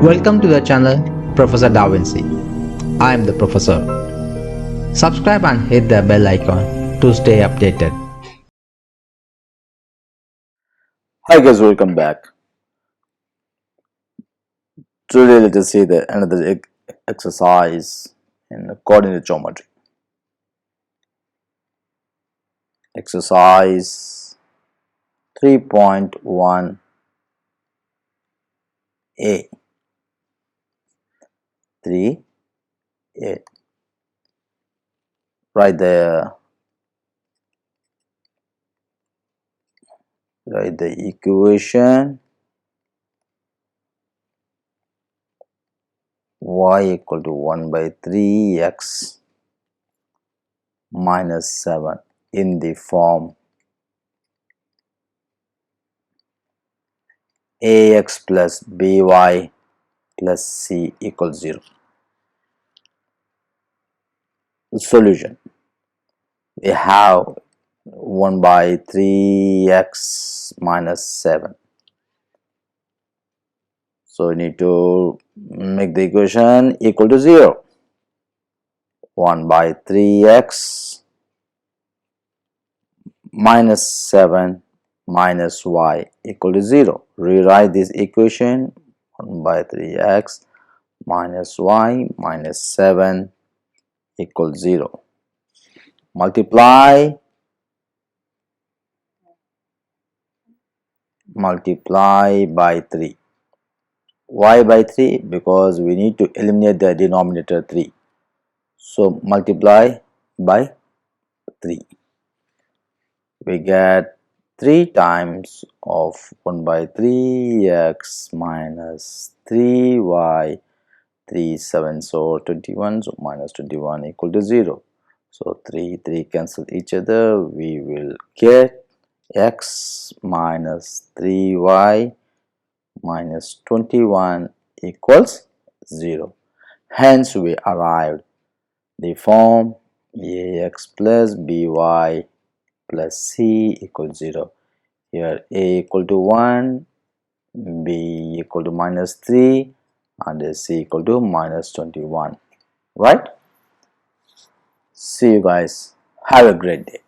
Welcome to the channel Professor Davinci. I am the professor. Subscribe and hit the bell icon to stay updated. Hi guys, welcome back. Today let us see another exercise in coordinate geometry. Exercise 3.1a. Write the equation y equal to 1 by 3x minus 7 in the form ax plus by plus c equals 0. The solution: we have 1 by 3x minus 7. So we need to make the equation equal to 0. 1 by 3x minus 7 minus y equal to 0. Rewrite this equation: 1 by 3x minus y minus 7 equals 0. Multiply by 3. Why by 3? Because we need to eliminate the denominator 3. So multiply by 3. We get 3 times of 1 by 3x minus 3y, 3 7, so 21, so minus 21 equal to 0. So 3 cancel each other. We will get x minus 3y minus 21 equals 0. Hence we arrived the form ax plus by plus c equals 0. Here a equal to 1, b equal to minus 3 and c equal to minus 21. Right? See you guys. Have a great day.